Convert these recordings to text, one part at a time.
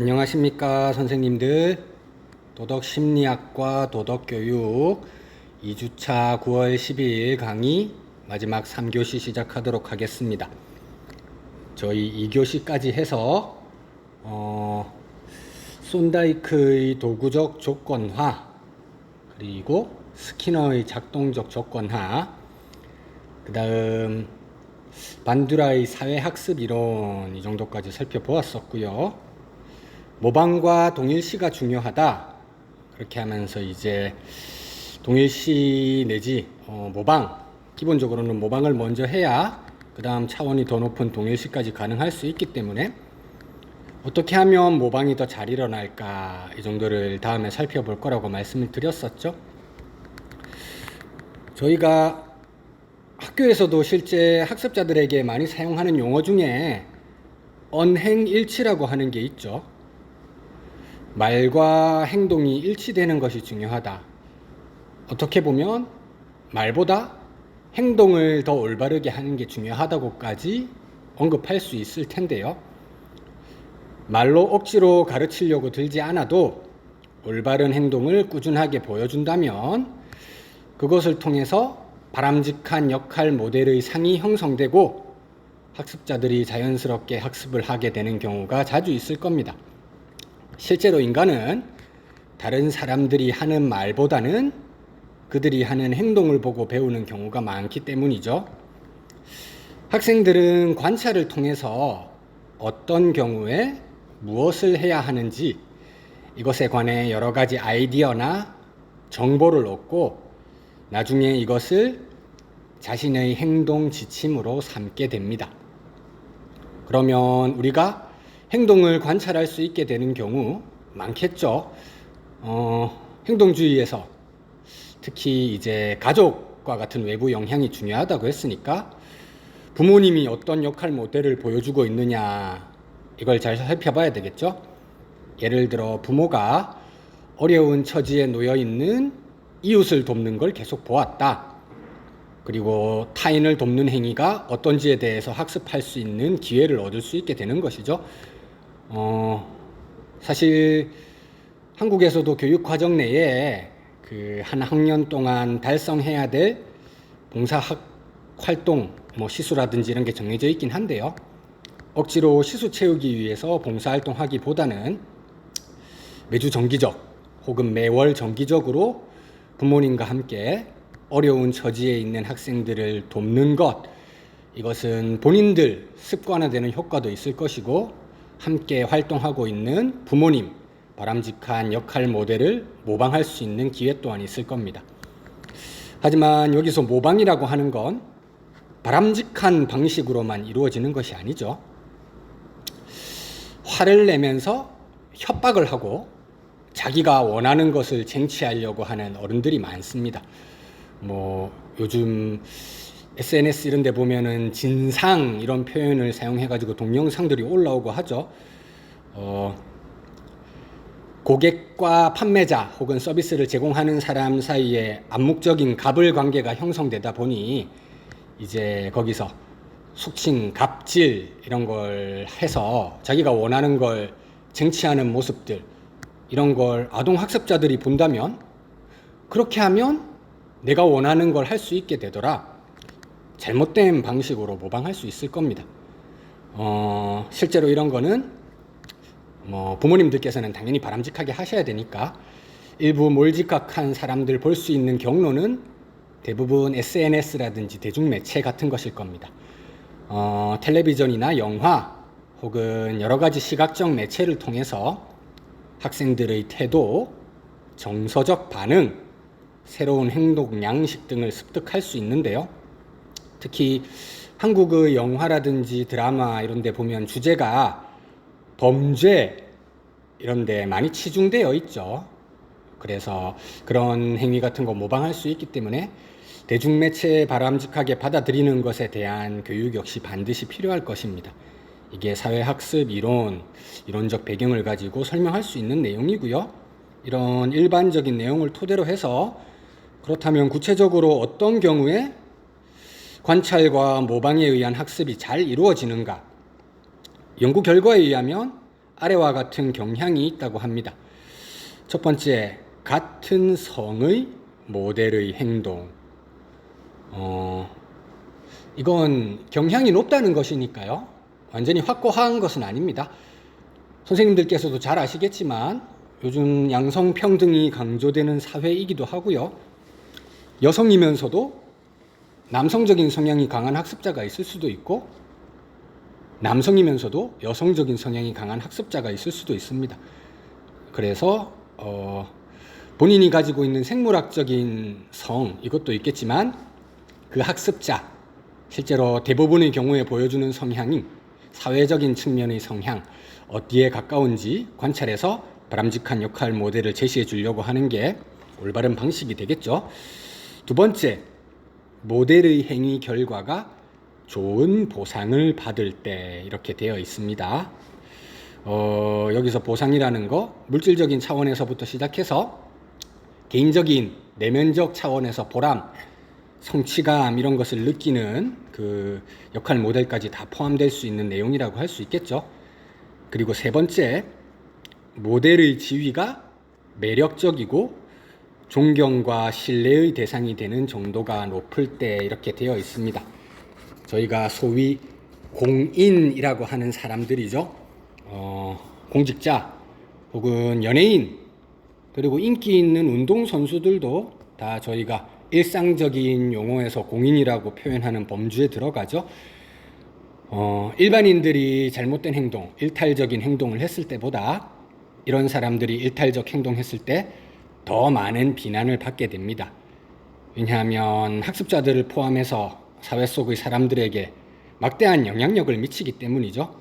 안녕하십니까 선생님들. 도덕심리학과 도덕교육 2주차 9월 12일 강의 마지막 3교시 시작하도록 하겠습니다. 저희 2교시까지 해서 손다이크의 도구적 조건화, 그리고 스키너의 작동적 조건화, 그 다음 반두라의 사회학습 이론, 이 정도까지 살펴보았었고요. 모방과 동일시가 중요하다, 그렇게 하면서 이제 동일시 내지 모방, 기본적으로는 모방을 먼저 해야 그 다음 차원이 더 높은 동일시까지 가능할 수 있기 때문에 어떻게 하면 모방이 더 잘 일어날까, 이 정도를 다음에 살펴볼 거라고 말씀을 드렸었죠. 저희가 학교에서도 실제 학습자들에게 많이 사용하는 용어 중에 언행일치라고 하는 게 있죠. 말과 행동이 일치되는 것이 중요하다. 어떻게 보면 말보다 행동을 더 올바르게 하는 게 중요하다고까지 언급할 수 있을 텐데요. 말로 억지로 가르치려고 들지 않아도 올바른 행동을 꾸준하게 보여준다면 그것을 통해서 바람직한 역할 모델의 상이 형성되고 학습자들이 자연스럽게 학습을 하게 되는 경우가 자주 있을 겁니다. 실제로 인간은 다른 사람들이 하는 말보다는 그들이 하는 행동을 보고 배우는 경우가 많기 때문이죠. 학생들은 관찰을 통해서 어떤 경우에 무엇을 해야 하는지, 이것에 관해 여러 가지 아이디어나 정보를 얻고 나중에 이것을 자신의 행동 지침으로 삼게 됩니다. 그러면 우리가 행동을 관찰할 수 있게 되는 경우 많겠죠. 행동주의에서 특히 이제 가족과 같은 외부 영향이 중요하다고 했으니까 부모님이 어떤 역할 모델을 보여주고 있느냐, 이걸 잘 살펴봐야 되겠죠. 예를 들어 부모가 어려운 처지에 놓여 있는 이웃을 돕는 걸 계속 보았다. 그리고 타인을 돕는 행위가 어떤지에 대해서 학습할 수 있는 기회를 얻을 수 있게 되는 것이죠. 사실 한국에서도 교육 과정 내에 그 한 학년 동안 달성해야 될 봉사학 활동, 시수라든지 이런 게 정해져 있긴 한데요. 억지로 시수 채우기 위해서 봉사활동하기보다는 매주 정기적 혹은 매월 정기적으로 부모님과 함께 어려운 처지에 있는 학생들을 돕는 것, 이것은 본인들 습관화되는 효과도 있을 것이고 함께 활동하고 있는 부모님 바람직한 역할 모델을 모방할 수 있는 기회 또한 있을 겁니다. 하지만 여기서 모방이라고 하는 건 바람직한 방식으로만 이루어지는 것이 아니죠. 화를 내면서 협박을 하고 자기가 원하는 것을 쟁취하려고 하는 어른들이 많습니다. 요즘 SNS 이런 데 보면은 진상 이런 표현을 사용해가지고 동영상들이 올라오고 하죠. 고객과 판매자 혹은 서비스를 제공하는 사람 사이에 암묵적인 갑을 관계가 형성되다 보니 이제 거기서 속칭 갑질 이런 걸 해서 자기가 원하는 걸 쟁취하는 모습들, 이런 걸 아동 학습자들이 본다면 그렇게 하면 내가 원하는 걸 할 수 있게 되더라. 잘못된 방식으로 모방할 수 있을 겁니다. 실제로 이런 거는 부모님들께서는 당연히 바람직하게 하셔야 되니까 일부 몰지각한 사람들 볼 수 있는 경로는 대부분 SNS라든지 대중매체 같은 것일 겁니다. 텔레비전이나 영화 혹은 여러 가지 시각적 매체를 통해서 학생들의 태도, 정서적 반응, 새로운 행동 양식 등을 습득할 수 있는데요. 특히 한국의 영화라든지 드라마 이런 데 보면 주제가 범죄 이런 데 많이 치중되어 있죠. 그래서 그런 행위 같은 거 모방할 수 있기 때문에 대중매체에 바람직하게 받아들이는 것에 대한 교육 역시 반드시 필요할 것입니다. 이게 사회학습 이론적 배경을 가지고 설명할 수 있는 내용이고요. 이런 일반적인 내용을 토대로 해서 그렇다면 구체적으로 어떤 경우에 관찰과 모방에 의한 학습이 잘 이루어지는가? 연구 결과에 의하면 아래와 같은 경향이 있다고 합니다. 첫 번째, 같은 성의 모델의 행동. 이건 경향이 높다는 것이니까요. 완전히 확고한 것은 아닙니다. 선생님들께서도 잘 아시겠지만 요즘 양성평등이 강조되는 사회이기도 하고요. 여성이면서도 남성적인 성향이 강한 학습자가 있을 수도 있고, 남성이면서도 여성적인 성향이 강한 학습자가 있을 수도 있습니다. 그래서 본인이 가지고 있는 생물학적인 성, 이것도 있겠지만 그 학습자, 실제로 대부분의 경우에 보여주는 성향이 사회적인 측면의 성향, 어디에 가까운지 관찰해서 바람직한 역할 모델을 제시해 주려고 하는 게 올바른 방식이 되겠죠. 두 번째, 모델의 행위 결과가 좋은 보상을 받을 때, 이렇게 되어 있습니다. 여기서 보상이라는 거 물질적인 차원에서부터 시작해서 개인적인 내면적 차원에서 보람, 성취감 이런 것을 느끼는 그 역할 모델까지 다 포함될 수 있는 내용이라고 할 수 있겠죠. 그리고 세 번째, 모델의 지위가 매력적이고 존경과 신뢰의 대상이 되는 정도가 높을 때, 이렇게 되어 있습니다. 저희가 소위 공인이라고 하는 사람들이죠. 공직자 혹은 연예인, 그리고 인기 있는 운동선수들도 다 저희가 일상적인 용어에서 공인이라고 표현하는 범주에 들어가죠. 일반인들이 잘못된 행동, 일탈적인 행동을 했을 때보다 이런 사람들이 일탈적 행동했을 때 더 많은 비난을 받게 됩니다. 왜냐하면 학습자들을 포함해서 사회 속의 사람들에게 막대한 영향력을 미치기 때문이죠.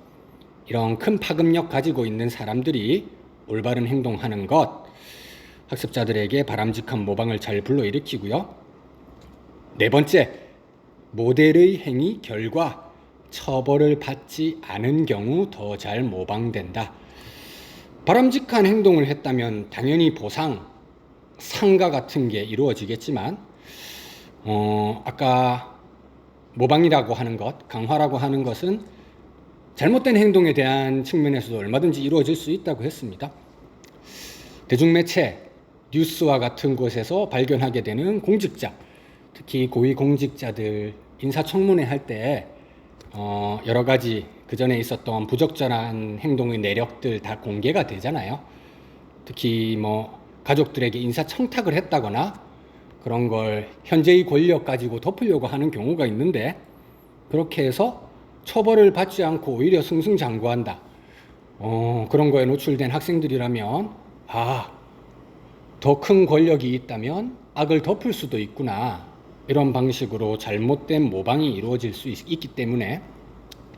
이런 큰 파급력 가지고 있는 사람들이 올바른 행동하는 것, 학습자들에게 바람직한 모방을 잘 불러일으키고요. 네 번째, 모델의 행위 결과 처벌을 받지 않은 경우 더 잘 모방된다. 바람직한 행동을 했다면 당연히 보상, 상과 같은 게 이루어지겠지만 아까 모방이라고 하는 것, 강화라고 하는 것은 잘못된 행동에 대한 측면에서도 얼마든지 이루어질 수 있다고 했습니다. 대중매체, 뉴스와 같은 곳에서 발견하게 되는 공직자, 특히 고위공직자들 인사청문회 할 때 여러 가지 그 전에 있었던 부적절한 행동의 내력들 다 공개가 되잖아요. 특히 가족들에게 인사청탁을 했다거나 그런 걸 현재의 권력 가지고 덮으려고 하는 경우가 있는데, 그렇게 해서 처벌을 받지 않고 오히려 승승장구한다. 그런 거에 노출된 학생들이라면 더 큰 권력이 있다면 악을 덮을 수도 있구나, 이런 방식으로 잘못된 모방이 이루어질 수 있기 때문에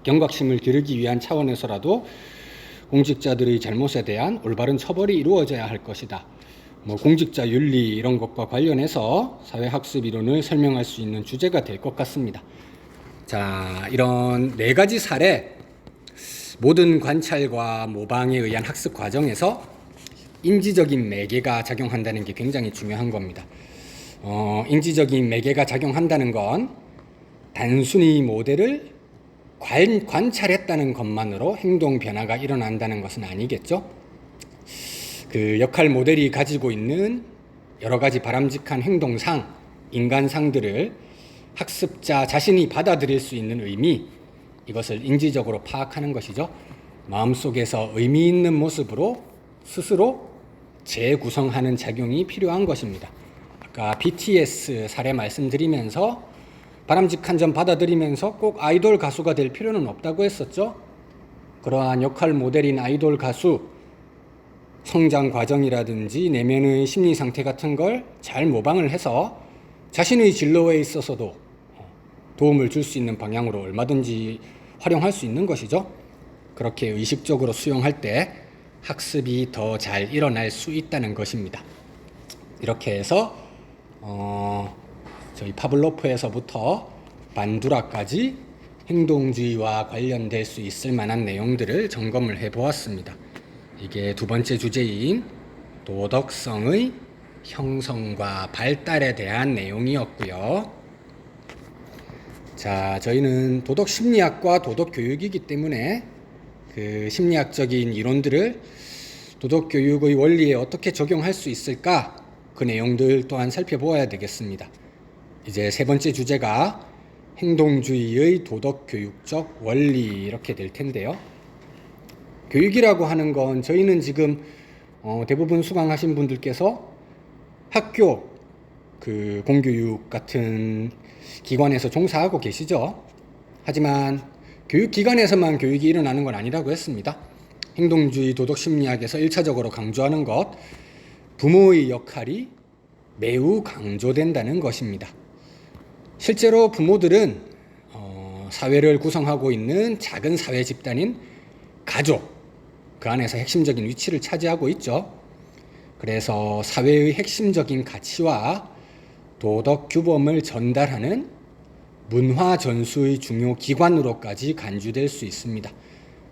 경각심을 기르기 위한 차원에서라도 공직자들의 잘못에 대한 올바른 처벌이 이루어져야 할 것이다. 공직자 윤리 이런 것과 관련해서 사회학습 이론을 설명할 수 있는 주제가 될 것 같습니다. 자, 이런 네 가지 사례, 모든 관찰과 모방에 의한 학습 과정에서 인지적인 매개가 작용한다는 게 굉장히 중요한 겁니다. 인지적인 매개가 작용한다는 건 단순히 모델을 관찰했다는 것만으로 행동 변화가 일어난다는 것은 아니겠죠. 그 역할 모델이 가지고 있는 여러 가지 바람직한 행동상, 인간상들을 학습자 자신이 받아들일 수 있는 의미, 이것을 인지적으로 파악하는 것이죠. 마음속에서 의미 있는 모습으로 스스로 재구성하는 작용이 필요한 것입니다. 아까 BTS 사례 말씀드리면서 바람직한 점 받아들이면서 꼭 아이돌 가수가 될 필요는 없다고 했었죠. 그러한 역할 모델인 아이돌 가수, 성장 과정이라든지 내면의 심리 상태 같은 걸 잘 모방을 해서 자신의 진로에 있어서도 도움을 줄 수 있는 방향으로 얼마든지 활용할 수 있는 것이죠. 그렇게 의식적으로 수용할 때 학습이 더 잘 일어날 수 있다는 것입니다. 이렇게 해서 저희 파블로프에서부터 반두라까지 행동주의와 관련될 수 있을 만한 내용들을 점검을 해보았습니다. 이게 두 번째 주제인 도덕성의 형성과 발달에 대한 내용이었고요. 자, 저희는 도덕심리학과 도덕교육이기 때문에 그 심리학적인 이론들을 도덕교육의 원리에 어떻게 적용할 수 있을까? 그 내용들 또한 살펴보아야 되겠습니다. 이제 세 번째 주제가 행동주의의 도덕교육적 원리 이렇게 될 텐데요. 교육이라고 하는 건 저희는 지금 대부분 수강하신 분들께서 학교 그 공교육 같은 기관에서 종사하고 계시죠. 하지만 교육기관에서만 교육이 일어나는 건 아니라고 했습니다. 행동주의 도덕심리학에서 1차적으로 강조하는 것, 부모의 역할이 매우 강조된다는 것입니다. 실제로 부모들은 사회를 구성하고 있는 작은 사회 집단인 가족, 그 안에서 핵심적인 위치를 차지하고 있죠. 그래서 사회의 핵심적인 가치와 도덕 규범을 전달하는 문화 전수의 중요 기관으로까지 간주될 수 있습니다.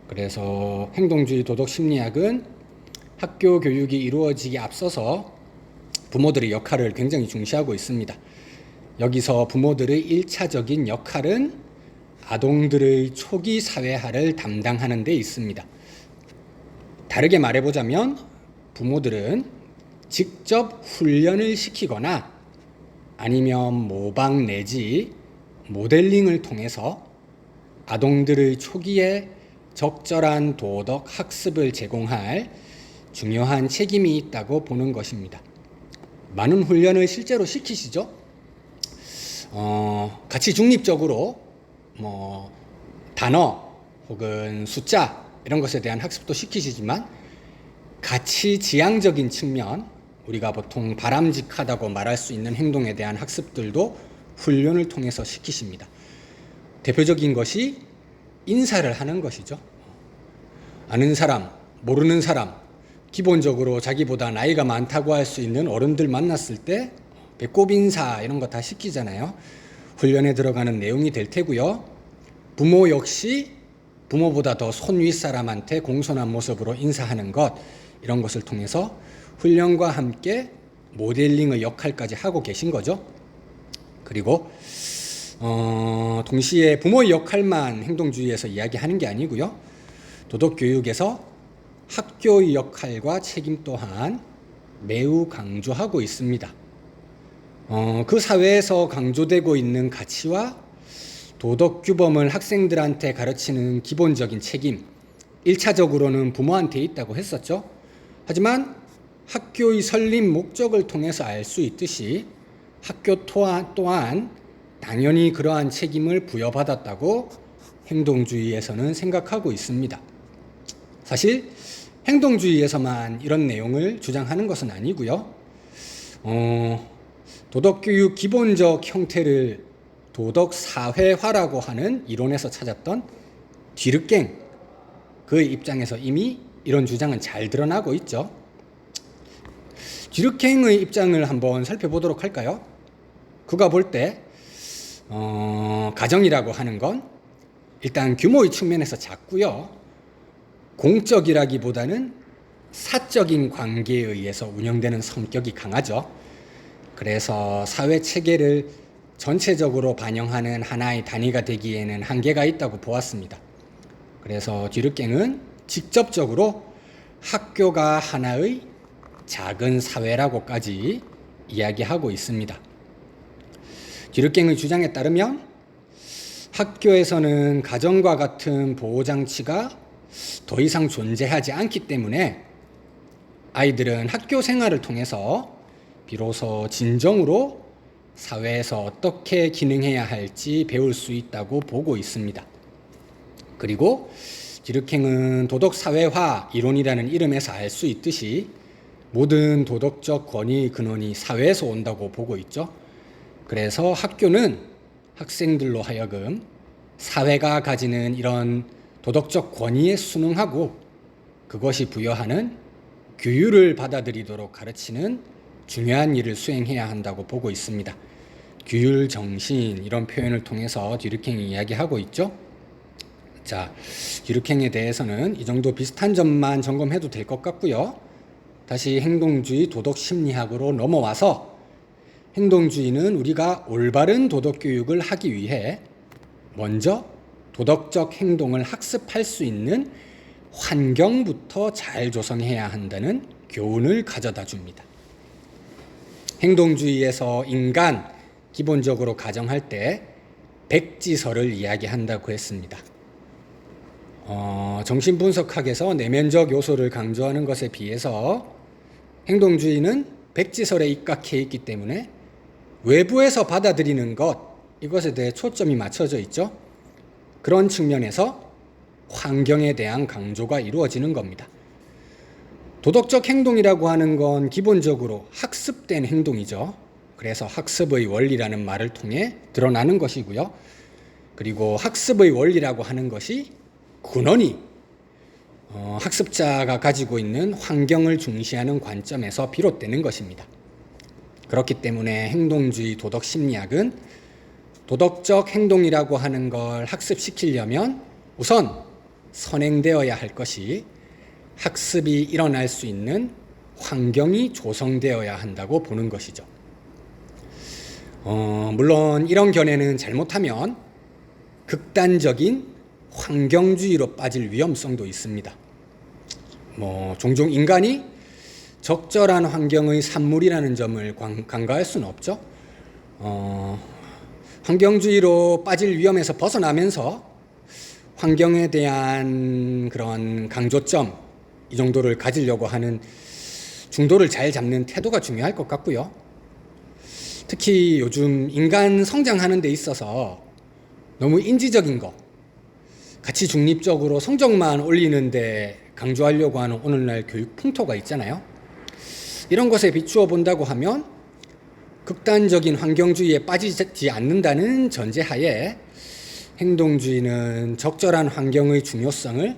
그래서 행동주의 도덕 심리학은 학교 교육이 이루어지기 앞서서 부모들의 역할을 굉장히 중시하고 있습니다. 여기서 부모들의 1차적인 역할은 아동들의 초기 사회화를 담당하는 데 있습니다. 다르게 말해보자면 부모들은 직접 훈련을 시키거나 아니면 모방 내지 모델링을 통해서 아동들의 초기에 적절한 도덕 학습을 제공할 중요한 책임이 있다고 보는 것입니다. 많은 훈련을 실제로 시키시죠? 같이 중립적으로 단어 혹은 숫자 이런 것에 대한 학습도 시키시지만 가치 지향적인 측면, 우리가 보통 바람직하다고 말할 수 있는 행동에 대한 학습들도 훈련을 통해서 시키십니다. 대표적인 것이 인사를 하는 것이죠. 아는 사람, 모르는 사람, 기본적으로 자기보다 나이가 많다고 할 수 있는 어른들 만났을 때 배꼽 인사 이런 거 다 시키잖아요. 훈련에 들어가는 내용이 될 테고요. 부모 역시 부모보다 더 손 윗사람한테 공손한 모습으로 인사하는 것, 이런 것을 통해서 훈련과 함께 모델링의 역할까지 하고 계신 거죠. 그리고 동시에 부모의 역할만 행동주의에서 이야기하는 게 아니고요. 도덕교육에서 학교의 역할과 책임 또한 매우 강조하고 있습니다. 그 사회에서 강조되고 있는 가치와 도덕 규범을 학생들한테 가르치는 기본적인 책임, 1차적으로는 부모한테 있다고 했었죠. 하지만 학교의 설립 목적을 통해서 알 수 있듯이 학교 또한 당연히 그러한 책임을 부여받았다고 행동주의에서는 생각하고 있습니다. 사실 행동주의에서만 이런 내용을 주장하는 것은 아니고요. 도덕교육 기본적 형태를 도덕사회화라고 하는 이론에서 찾았던 뒤르갱, 그의 입장에서 이미 이런 주장은 잘 드러나고 있죠. 뒤르갱의 입장을 한번 살펴보도록 할까요? 그가 볼 때 가정이라고 하는 건 일단 규모의 측면에서 작고요. 공적이라기보다는 사적인 관계에 의해서 운영되는 성격이 강하죠. 그래서 사회 체계를 전체적으로 반영하는 하나의 단위가 되기에는 한계가 있다고 보았습니다. 그래서 뒤르갱은 직접적으로 학교가 하나의 작은 사회라고까지 이야기하고 있습니다. 뒤르갱의 주장에 따르면 학교에서는 가정과 같은 보호장치가 더 이상 존재하지 않기 때문에 아이들은 학교 생활을 통해서 비로소 진정으로 사회에서 어떻게 기능해야 할지 배울 수 있다고 보고 있습니다. 그리고 뒤르갱은 도덕사회화 이론이라는 이름에서 알 수 있듯이 모든 도덕적 권위의 근원이 사회에서 온다고 보고 있죠. 그래서 학교는 학생들로 하여금 사회가 가지는 이런 도덕적 권위에 순응하고 그것이 부여하는 규율을 받아들이도록 가르치는 중요한 일을 수행해야 한다고 보고 있습니다. 규율 정신, 이런 표현을 통해서 뒤르갱이 이야기하고 있죠. 자, 뒤르갱에 대해서는 이 정도 비슷한 점만 점검해도 될 것 같고요. 다시 행동주의 도덕심리학으로 넘어와서 행동주의는 우리가 올바른 도덕교육을 하기 위해 먼저 도덕적 행동을 학습할 수 있는 환경부터 잘 조성해야 한다는 교훈을 가져다 줍니다. 행동주의에서 인간 기본적으로 가정할 때 백지설을 이야기한다고 했습니다. 정신분석학에서 내면적 요소를 강조하는 것에 비해서 행동주의는 백지설에 입각해 있기 때문에 외부에서 받아들이는 것, 이것에 대해 초점이 맞춰져 있죠. 그런 측면에서 환경에 대한 강조가 이루어지는 겁니다. 도덕적 행동이라고 하는 건 기본적으로 학습된 행동이죠. 그래서 학습의 원리라는 말을 통해 드러나는 것이고요. 그리고 학습의 원리라고 하는 것이 근원이 학습자가 가지고 있는 환경을 중시하는 관점에서 비롯되는 것입니다. 그렇기 때문에 행동주의 도덕 심리학은 도덕적 행동이라고 하는 걸 학습시키려면 우선 선행되어야 할 것이 학습이 일어날 수 있는 환경이 조성되어야 한다고 보는 것이죠. 물론 이런 견해는 잘못하면 극단적인 환경주의로 빠질 위험성도 있습니다. 종종 인간이 적절한 환경의 산물이라는 점을 간과할 수는 없죠. 환경주의로 빠질 위험에서 벗어나면서 환경에 대한 그런 강조점, 이 정도를 가지려고 하는 중도를 잘 잡는 태도가 중요할 것 같고요. 특히 요즘 인간 성장하는 데 있어서 너무 인지적인 거, 가치 중립적으로 성적만 올리는데 강조하려고 하는 오늘날 교육 풍토가 있잖아요. 이런 것에 비추어 본다고 하면 극단적인 환경주의에 빠지지 않는다는 전제하에 행동주의는 적절한 환경의 중요성을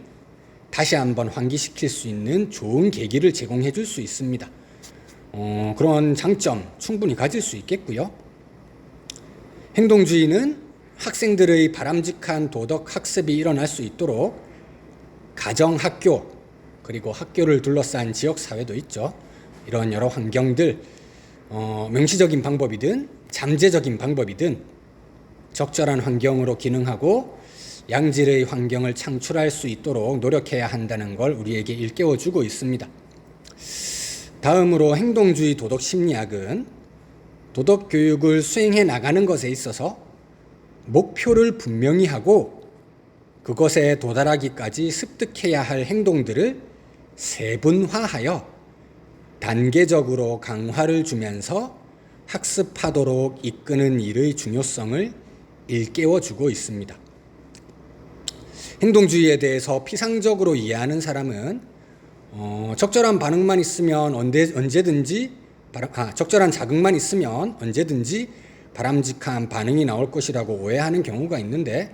다시 한번 환기시킬 수 있는 좋은 계기를 제공해 줄 수 있습니다. 그런 장점 충분히 가질 수 있겠고요. 행동주의는 학생들의 바람직한 도덕 학습이 일어날 수 있도록 가정, 학교, 그리고 학교를 둘러싼 지역 사회도 있죠. 이런 여러 환경들, 명시적인 방법이든 잠재적인 방법이든 적절한 환경으로 기능하고 양질의 환경을 창출할 수 있도록 노력해야 한다는 걸 우리에게 일깨워주고 있습니다. 다음으로 행동주의 도덕 심리학은 도덕 교육을 수행해 나가는 것에 있어서 목표를 분명히 하고 그것에 도달하기까지 습득해야 할 행동들을 세분화하여 단계적으로 강화를 주면서 학습하도록 이끄는 일의 중요성을 일깨워주고 있습니다. 행동주의에 대해서 피상적으로 이해하는 사람은 적절한 반응만 있으면 적절한 자극만 있으면 언제든지 바람직한 반응이 나올 것이라고 오해하는 경우가 있는데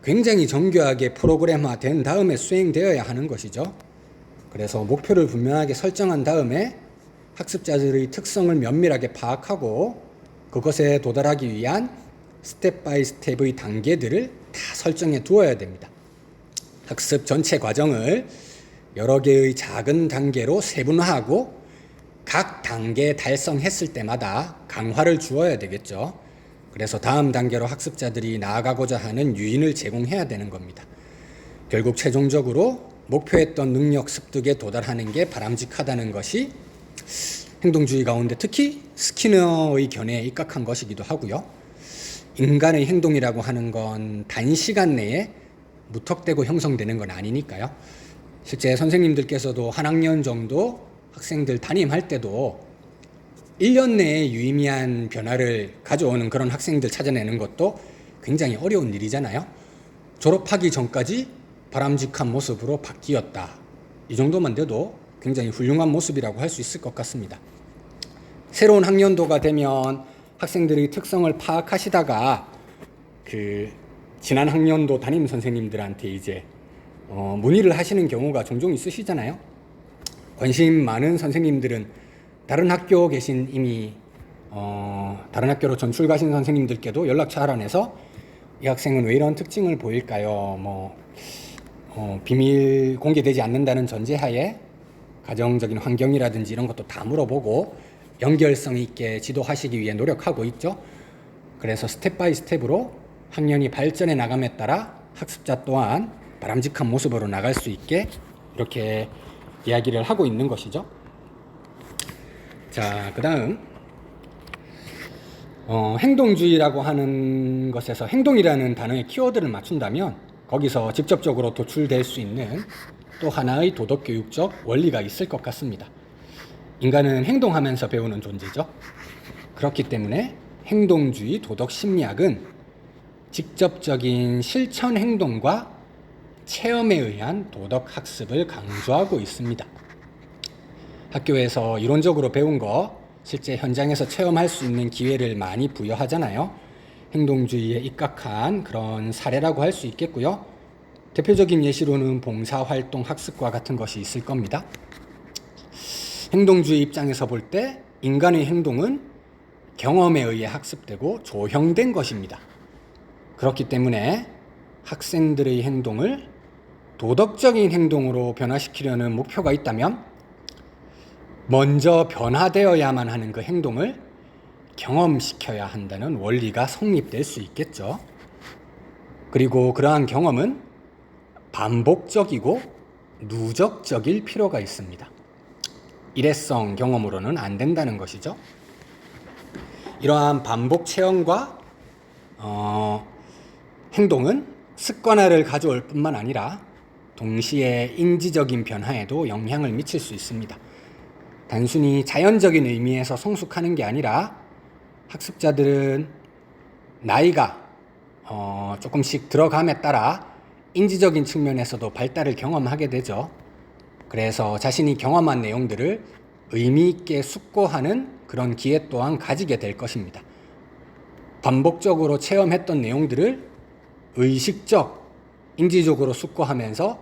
굉장히 정교하게 프로그램화된 다음에 수행되어야 하는 것이죠. 그래서 목표를 분명하게 설정한 다음에 학습자들의 특성을 면밀하게 파악하고 그것에 도달하기 위한 스텝 바이 스텝의 단계들을 다 설정해 두어야 됩니다. 학습 전체 과정을 여러 개의 작은 단계로 세분화하고 각 단계 달성했을 때마다 강화를 주어야 되겠죠. 그래서 다음 단계로 학습자들이 나아가고자 하는 유인을 제공해야 되는 겁니다. 결국 최종적으로 목표했던 능력 습득에 도달하는 게 바람직하다는 것이 행동주의 가운데 특히 스키너의 견해에 입각한 것이기도 하고요. 인간의 행동이라고 하는 건 단시간 내에 무턱대고 형성되는 건 아니니까요. 실제 선생님들께서도 한 학년 정도 학생들 담임할 때도 1년 내에 유의미한 변화를 가져오는 그런 학생들 찾아내는 것도 굉장히 어려운 일이잖아요. 졸업하기 전까지 바람직한 모습으로 바뀌었다. 이 정도만 돼도 굉장히 훌륭한 모습이라고 할 수 있을 것 같습니다. 새로운 학년도가 되면 학생들의 특성을 파악하시다가 지난 학년도 담임 선생님들한테 이제 문의를 하시는 경우가 종종 있으시잖아요. 관심 많은 선생님들은 다른 학교 계신 이미 다른 학교로 전출 가신 선생님들께도 연락처 알아내서 이 학생은 왜 이런 특징을 보일까요? 비밀 공개되지 않는다는 전제하에 가정적인 환경이라든지 이런 것도 다 물어보고 연결성 있게 지도하시기 위해 노력하고 있죠. 그래서 스텝 바이 스텝으로 학년이 발전해 나감에 따라 학습자 또한 바람직한 모습으로 나갈 수 있게 이렇게 이야기를 하고 있는 것이죠. 자, 그 다음 행동주의라고 하는 것에서 행동이라는 단어의 키워드를 맞춘다면 거기서 직접적으로 도출될 수 있는 또 하나의 도덕교육적 원리가 있을 것 같습니다. 인간은 행동하면서 배우는 존재죠. 그렇기 때문에 행동주의 도덕심리학은 직접적인 실천 행동과 체험에 의한 도덕학습을 강조하고 있습니다. 학교에서 이론적으로 배운 거 실제 현장에서 체험할 수 있는 기회를 많이 부여하잖아요. 행동주의에 입각한 그런 사례라고 할 수 있겠고요. 대표적인 예시로는 봉사활동 학습과 같은 것이 있을 겁니다. 행동주의 입장에서 볼 때 인간의 행동은 경험에 의해 학습되고 조형된 것입니다. 그렇기 때문에 학생들의 행동을 도덕적인 행동으로 변화시키려는 목표가 있다면 먼저 변화되어야만 하는 그 행동을 경험시켜야 한다는 원리가 성립될 수 있겠죠. 그리고 그러한 경험은 반복적이고 누적적일 필요가 있습니다. 일회성 경험으로는 안 된다는 것이죠. 이러한 반복 체험과 행동은 습관화를 가져올 뿐만 아니라 동시에 인지적인 변화에도 영향을 미칠 수 있습니다. 단순히 자연적인 의미에서 성숙하는 게 아니라 학습자들은 나이가 조금씩 들어감에 따라 인지적인 측면에서도 발달을 경험하게 되죠. 그래서 자신이 경험한 내용들을 의미 있게 숙고하는 그런 기회 또한 가지게 될 것입니다. 반복적으로 체험했던 내용들을 의식적, 인지적으로 숙고하면서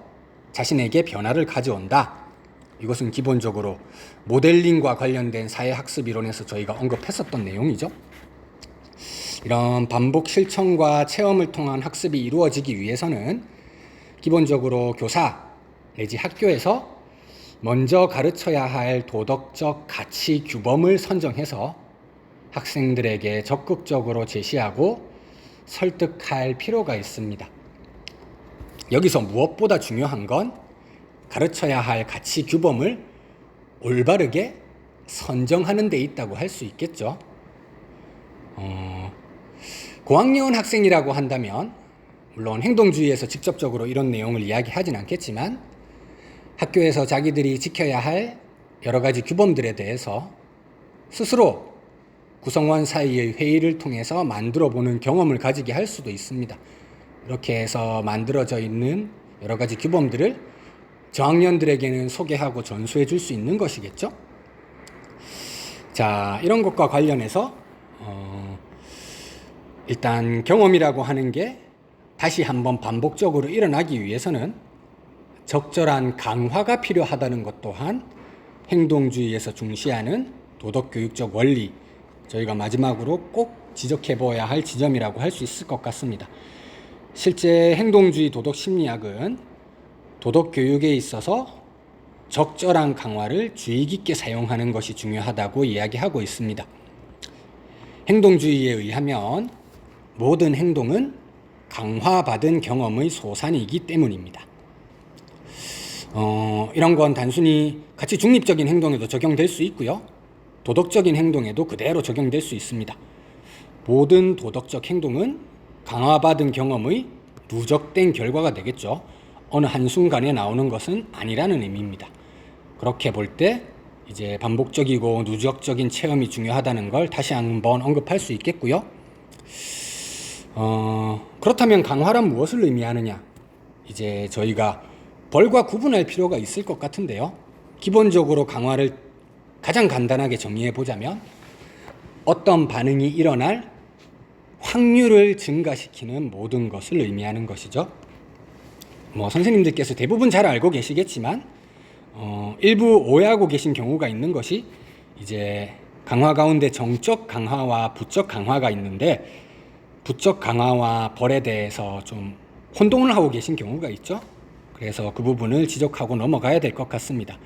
자신에게 변화를 가져온다. 이것은 기본적으로 모델링과 관련된 사회학습 이론에서 저희가 언급했었던 내용이죠. 이런 반복 실천과 체험을 통한 학습이 이루어지기 위해서는 기본적으로 교사 내지 학교에서 먼저 가르쳐야 할 도덕적 가치 규범을 선정해서 학생들에게 적극적으로 제시하고 설득할 필요가 있습니다. 여기서 무엇보다 중요한 건 가르쳐야 할 가치 규범을 올바르게 선정하는 데 있다고 할 수 있겠죠. 고학년 학생이라고 한다면 물론 행동주의에서 직접적으로 이런 내용을 이야기하진 않겠지만 학교에서 자기들이 지켜야 할 여러 가지 규범들에 대해서 스스로 구성원 사이의 회의를 통해서 만들어 보는 경험을 가지게 할 수도 있습니다. 이렇게 해서 만들어져 있는 여러 가지 규범들을 저학년들에게는 소개하고 전수해 줄 수 있는 것이겠죠. 자, 이런 것과 관련해서 일단 경험이라고 하는 게 다시 한번 반복적으로 일어나기 위해서는 적절한 강화가 필요하다는 것 또한 행동주의에서 중시하는 도덕교육적 원리, 저희가 마지막으로 꼭 지적해 보아야 할 지점이라고 할 수 있을 것 같습니다. 실제 행동주의 도덕심리학은 도덕교육에 있어서 적절한 강화를 주의 깊게 사용하는 것이 중요하다고 이야기하고 있습니다. 행동주의에 의하면 모든 행동은 강화받은 경험의 소산이기 때문입니다. 이런 건 단순히 가치 중립적인 행동에도 적용될 수 있고요. 도덕적인 행동에도 그대로 적용될 수 있습니다. 모든 도덕적 행동은 강화받은 경험의 누적된 결과가 되겠죠. 어느 한순간에 나오는 것은 아니라는 의미입니다. 그렇게 볼 때 이제 반복적이고 누적적인 체험이 중요하다는 걸 다시 한번 언급할 수 있겠고요. 그렇다면 강화란 무엇을 의미하느냐? 이제 저희가 벌과 구분할 필요가 있을 것 같은데요. 기본적으로 강화를 가장 간단하게 정리해 보자면 어떤 반응이 일어날 확률을 증가시키는 모든 것을 의미하는 것이죠. 선생님들께서 대부분 잘 알고 계시겠지만 일부 오해하고 계신 경우가 있는 것이 이제 강화 가운데 정적 강화와 부적 강화가 있는데 부적 강화와 벌에 대해서 좀 혼동을 하고 계신 경우가 있죠. 그래서 그 부분을 지적하고 넘어가야 될 것 같습니다.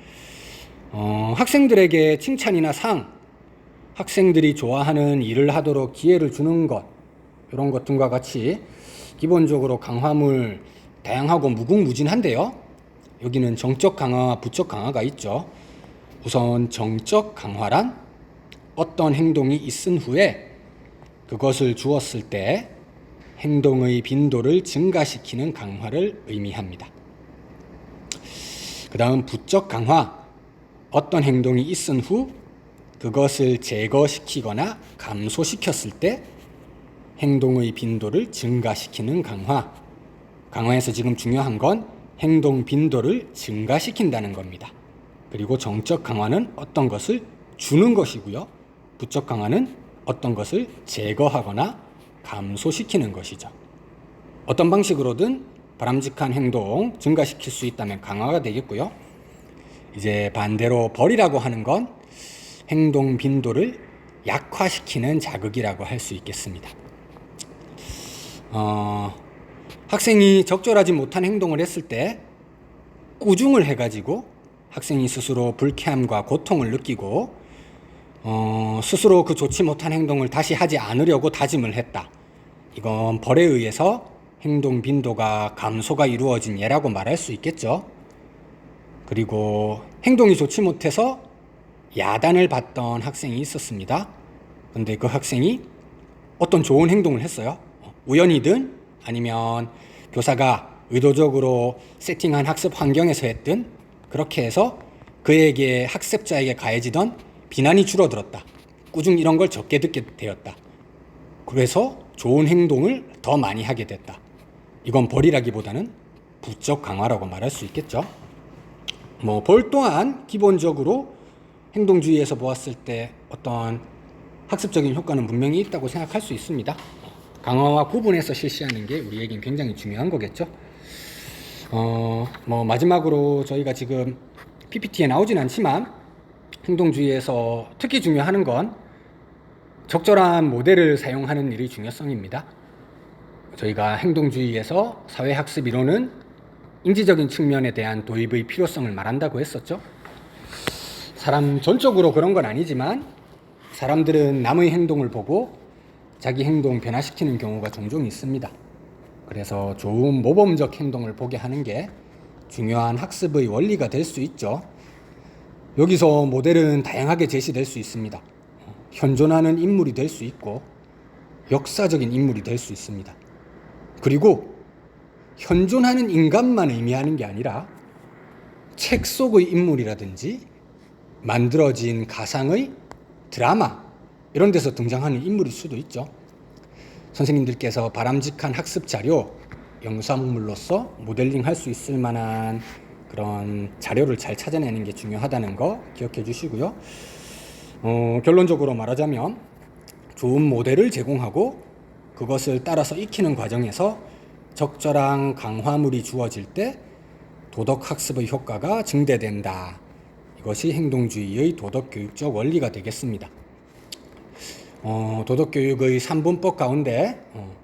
학생들에게 칭찬이나 상, 학생들이 좋아하는 일을 하도록 기회를 주는 것, 이런 것 등과 같이 기본적으로 강화물 다양하고 무궁무진한데요. 여기는 정적 강화와 부적 강화가 있죠. 우선 정적 강화란 어떤 행동이 있은 후에 그것을 주었을 때 행동의 빈도를 증가시키는 강화를 의미합니다. 그 다음 부적 강화, 어떤 행동이 있은 후 그것을 제거시키거나 감소시켰을 때 행동의 빈도를 증가시키는 강화. 강화에서 지금 중요한 건 행동 빈도를 증가시킨다는 겁니다. 그리고 정적 강화는 어떤 것을 주는 것이고요. 부적 강화는 어떤 것을 제거하거나 감소시키는 것이죠. 어떤 방식으로든 바람직한 행동 증가시킬 수 있다면 강화가 되겠고요. 이제 반대로 벌이라고 하는 건 행동 빈도를 약화시키는 자극이라고 할 수 있겠습니다. 학생이 적절하지 못한 행동을 했을 때 꾸중을 해가지고 학생이 스스로 불쾌함과 고통을 느끼고 스스로 그 좋지 못한 행동을 다시 하지 않으려고 다짐을 했다. 이건 벌에 의해서 행동 빈도가 감소가 이루어진 예라고 말할 수 있겠죠. 그리고 행동이 좋지 못해서 야단을 받던 학생이 있었습니다. 근데 그 학생이 어떤 좋은 행동을 했어요. 우연이든 아니면 교사가 의도적으로 세팅한 학습 환경에서 했든 그렇게 해서 그에게 학습자에게 가해지던 비난이 줄어들었다. 꾸중 이런 걸 적게 듣게 되었다. 그래서 좋은 행동을 더 많이 하게 됐다. 이건 벌이라기보다는 부적 강화라고 말할 수 있겠죠. 벌 또한 기본적으로 행동주의에서 보았을 때 어떤 학습적인 효과는 분명히 있다고 생각할 수 있습니다. 강화와 구분해서 실시하는 게 우리에겐 굉장히 중요한 거겠죠. 마지막으로 저희가 지금 PPT에 나오진 않지만 행동주의에서 특히 중요한 건 적절한 모델을 사용하는 일의 중요성입니다. 저희가 행동주의에서 사회학습 이론은 인지적인 측면에 대한 도입의 필요성을 말한다고 했었죠. 사람 전적으로 그런 건 아니지만 사람들은 남의 행동을 보고 자기 행동 변화시키는 경우가 종종 있습니다. 그래서 좋은 모범적 행동을 보게 하는 게 중요한 학습의 원리가 될 수 있죠. 여기서 모델은 다양하게 제시될 수 있습니다. 현존하는 인물이 될 수 있고 역사적인 인물이 될 수 있습니다. 그리고 현존하는 인간만 의미하는 게 아니라 책 속의 인물이라든지 만들어진 가상의 드라마 이런 데서 등장하는 인물일 수도 있죠. 선생님들께서 바람직한 학습 자료, 영상물로서 모델링 할 수 있을 만한 그런 자료를 잘 찾아내는 게 중요하다는 거 기억해 주시고요. 결론적으로 말하자면 좋은 모델을 제공하고 그것을 따라서 익히는 과정에서 적절한 강화물이 주어질 때 도덕학습의 효과가 증대된다. 이것이 행동주의의 도덕교육적 원리가 되겠습니다. 도덕교육의 3분법 가운데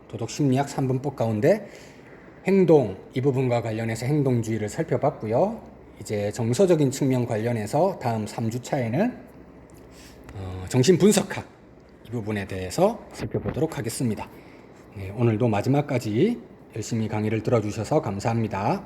도덕심리학 3분법 가운데 행동 이 부분과 관련해서 행동주의를 살펴봤고요. 이제 정서적인 측면 관련해서 다음 3주차에는 정신분석학 이 부분에 대해서 살펴보도록 하겠습니다. 네, 오늘도 마지막까지 열심히 강의를 들어주셔서 감사합니다.